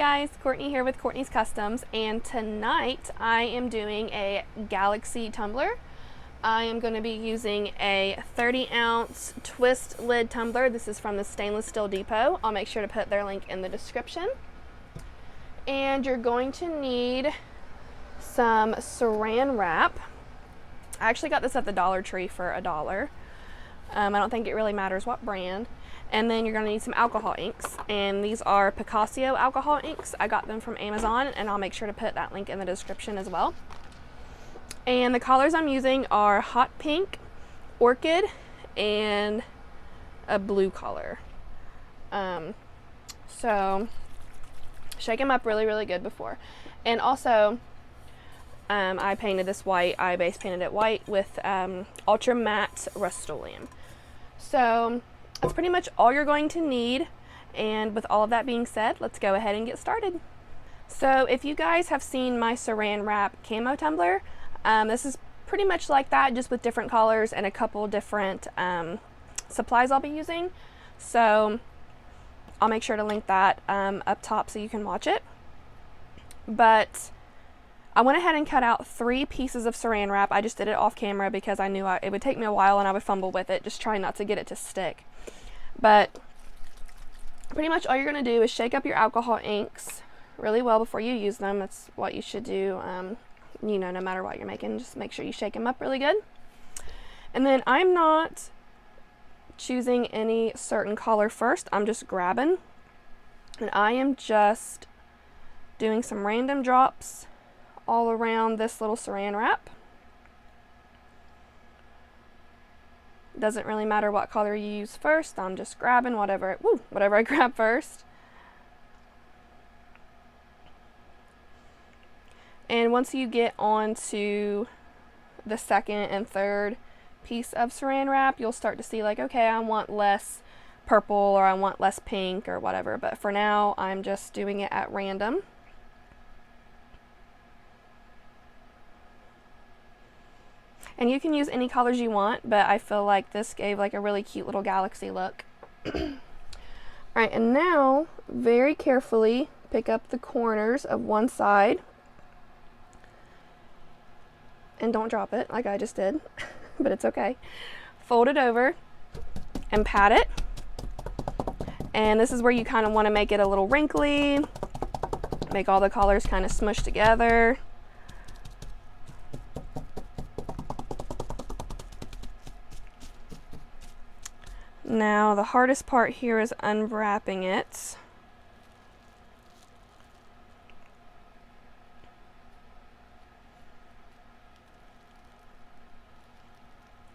guys, Courtney here with Courtney's Customs, and tonight I am doing a Galaxy tumbler. I am going to be using a 30-ounce twist lid tumbler. This is from the Stainless Steel Depot. I'll make sure to put their link in the description. And you're going to need some Saran Wrap. I actually got this at the Dollar Tree for $1. I don't think it really matters what brand. And then you're going to need some alcohol inks, and these are Picasso alcohol inks. I got them from Amazon, and I'll make sure to put that link in the description as well. And the colors I'm using are hot pink, orchid, and a blue color. So shake them up really good before. And also I painted this white. I base painted it white with ultra matte Rust-Oleum. So that's pretty much all you're going to need. And with all of that being said, let's go ahead and get started. So if you guys have seen my Saran Wrap camo tumbler, this is pretty much like that, just with different colors and a couple different supplies I'll be using. So I'll make sure to link that up top so you can watch it. But I went ahead and cut out 3 pieces of Saran Wrap. I just did it off camera because I knew it would take me a while and I would fumble with it, just trying not to get it to stick. But pretty much all you're going to do is shake up your alcohol inks really well before you use them. That's what you should do, you know, no matter what you're making. Just make sure you shake them up really good. And then I'm not choosing any certain color first. I'm just grabbing. And I am just doing some random drops all around this little Saran Wrap. Doesn't really matter what color you use first. I'm just grabbing whatever I grab first. And once you get onto the second and third piece of Saran Wrap, you'll start to see like, okay, I want less purple or I want less pink or whatever. But for now, I'm just doing it at random. And you can use any colors you want, but I feel like this gave like a really cute little galaxy look. Alright, and now very carefully pick up the corners of one side. And don't drop it like I just did, but it's okay. Fold it over and pat it. And this is where you kind of want to make it a little wrinkly, make all the colors kind of smush together. Now the hardest part here is unwrapping it.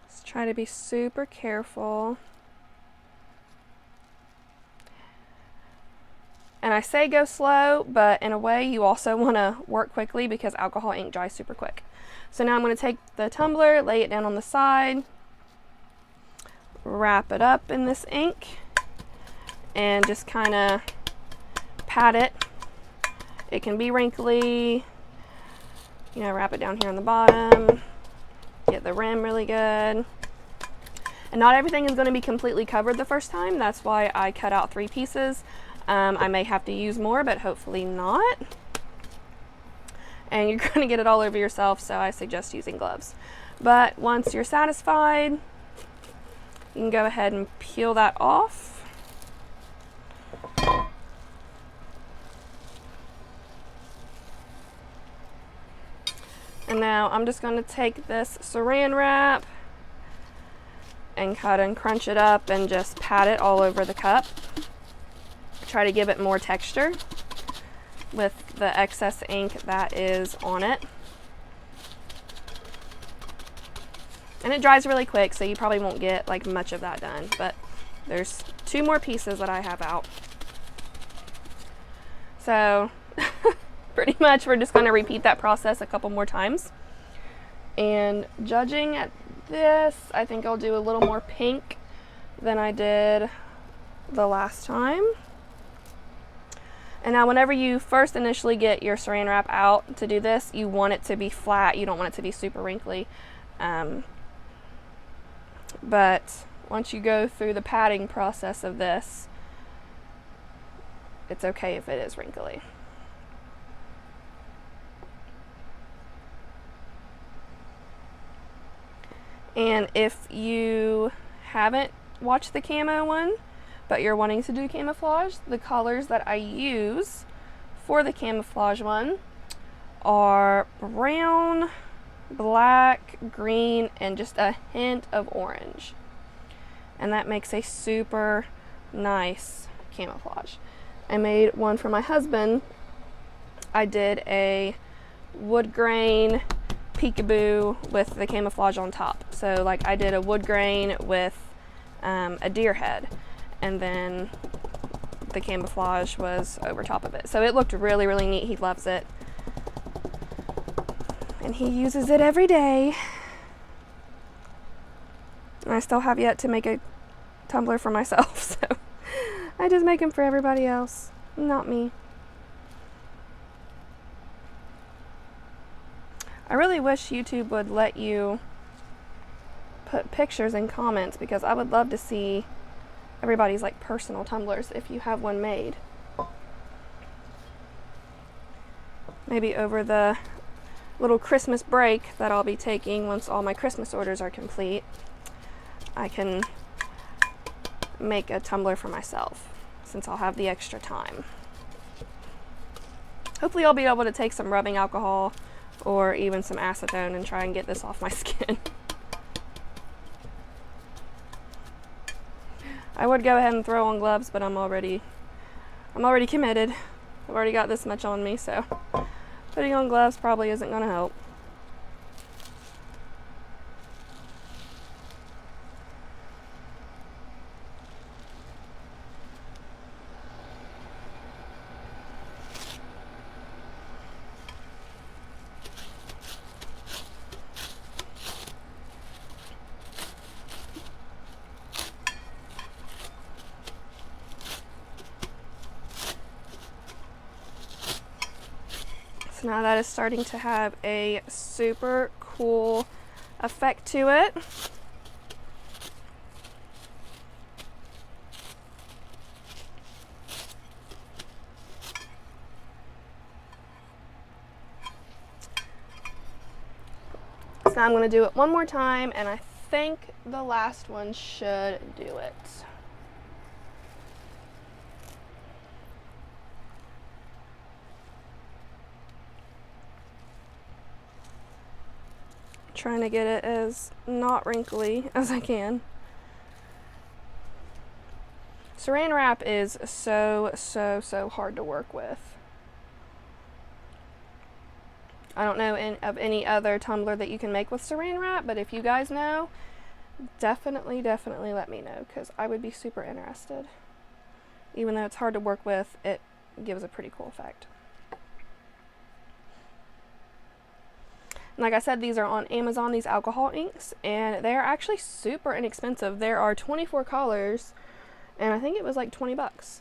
Let's try to be super careful. And I say go slow, but in a way you also want to work quickly because alcohol ink dries super quick. So now I'm going to take the tumbler, lay it down on the side, wrap it up in this ink, and just kind of pat it. It can be wrinkly, you know, wrap it down here on the bottom, get the rim really good. And not everything is going to be completely covered the first time. That's why I cut out 3 pieces. I may have to use more, but hopefully not. And you're going to get it all over yourself, so I suggest using gloves. But once you're satisfied, you can go ahead and peel that off. And now I'm just going to take this Saran Wrap and cut and crunch it up and just pat it all over the cup. Try to give it more texture with the excess ink that is on it. And it dries really quick, so you probably won't get like much of that done, but there's 2 more pieces that I have out. So pretty much we're just going to repeat that process a couple more times. And judging at this, I think I'll do a little more pink than I did the last time. And now whenever you first initially get your Saran Wrap out to do this, you want it to be flat. You don't want it to be super wrinkly. But once you go through the patting process of this, it's okay if it is wrinkly. And if you haven't watched the camo one, but you're wanting to do camouflage, the colors that I use for the camouflage one are brown, black, green, and just a hint of orange. And that makes a super nice camouflage. I made one for my husband. I did a wood grain peekaboo with the camouflage on top. So like I did a wood grain with a deer head, and then the camouflage was over top of it. So it looked really, really neat. He loves it. And he uses it every day. And I still have yet to make a tumbler for myself, so I just make them for everybody else, not me. I really wish YouTube would let you put pictures in comments, because I would love to see everybody's like personal tumblers if you have one made. Maybe over the little Christmas break that I'll be taking once all my Christmas orders are complete, I can make a tumbler for myself, since I'll have the extra time. Hopefully I'll be able to take some rubbing alcohol or even some acetone and try and get this off my skin. I would go ahead and throw on gloves, but I'm already committed. I've already got this much on me, so putting on gloves probably isn't going to help. So now that is starting to have a super cool effect to it. So now I'm going to do it one more time, and I think the last one should do it. Trying to get it as not wrinkly as I can. Saran wrap is so hard to work with. I don't know of any other tumbler that you can make with Saran wrap, but if you guys know, definitely let me know, because I would be super interested. Even though it's hard to work with, it gives a pretty cool effect. And like I said, these are on Amazon, these alcohol inks, and they are actually super inexpensive. There are 24 colors, and I think it was like 20 bucks.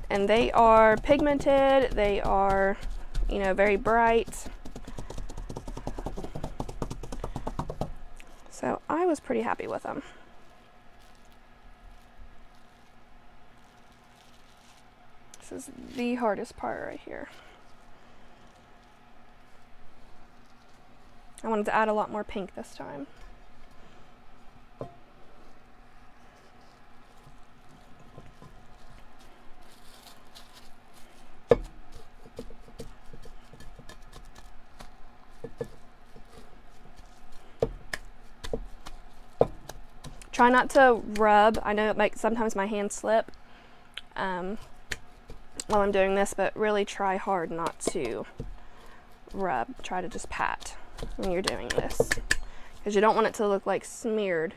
And they are pigmented, they are, you know, very bright. So I was pretty happy with them. This is the hardest part right here. I wanted to add a lot more pink this time. Try not to rub. I know it makes sometimes my hands slip while I'm doing this, but really try hard not to rub. Try to just pat when you're doing this, because you don't want it to look like smeared.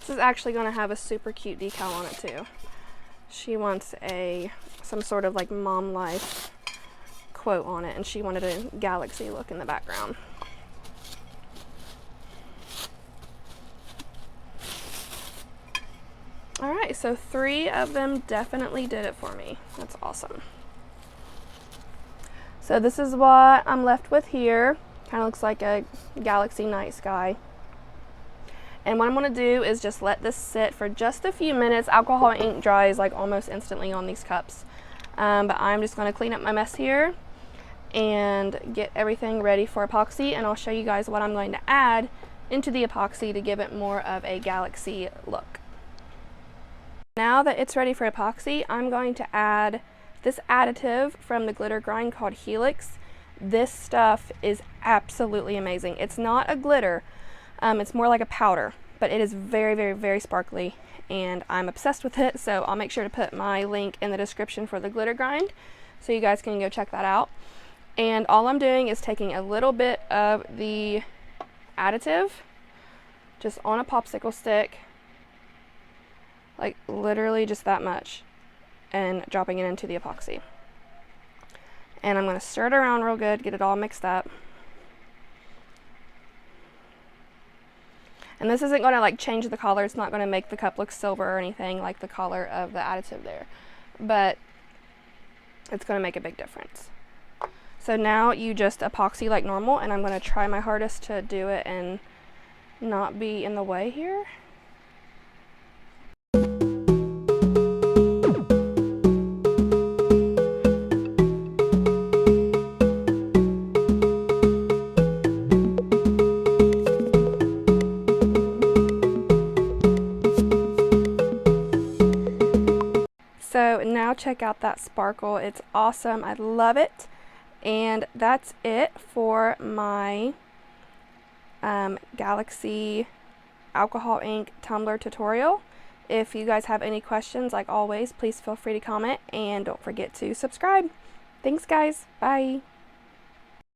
This is actually going to have a super cute decal on it too. She wants some sort of like mom life quote on it, and she wanted a galaxy look in the background. Alright, so 3 of them definitely did it for me. That's awesome. So this is what I'm left with here. Kind of looks like a galaxy night sky. And what I'm going to do is just let this sit for just a few minutes. Alcohol ink dries like almost instantly on these cups. But I'm just going to clean up my mess here and get everything ready for epoxy, and I'll show you guys what I'm going to add into the epoxy to give it more of a galaxy look. Now that it's ready for epoxy, I'm going to add this additive from the glitter grind called Helix. This stuff is absolutely amazing. It's not a glitter, it's more like a powder, but it is very, very, very sparkly, and I'm obsessed with it, so I'll make sure to put my link in the description for the glitter grind so you guys can go check that out. And all I'm doing is taking a little bit of the additive just on a popsicle stick, like literally just that much, and dropping it into the epoxy. And I'm going to stir it around real good, get it all mixed up. And this isn't going to like change the color. It's not going to make the cup look silver or anything like the color of the additive there, but it's going to make a big difference. So now you just epoxy like normal, and I'm going to try my hardest to do it and not be in the way here. So now check out that sparkle. It's awesome. I love it. And that's it for my Galaxy alcohol ink tumbler tutorial. If you guys have any questions, like always, please feel free to comment, and don't forget to subscribe. Thanks guys. Bye.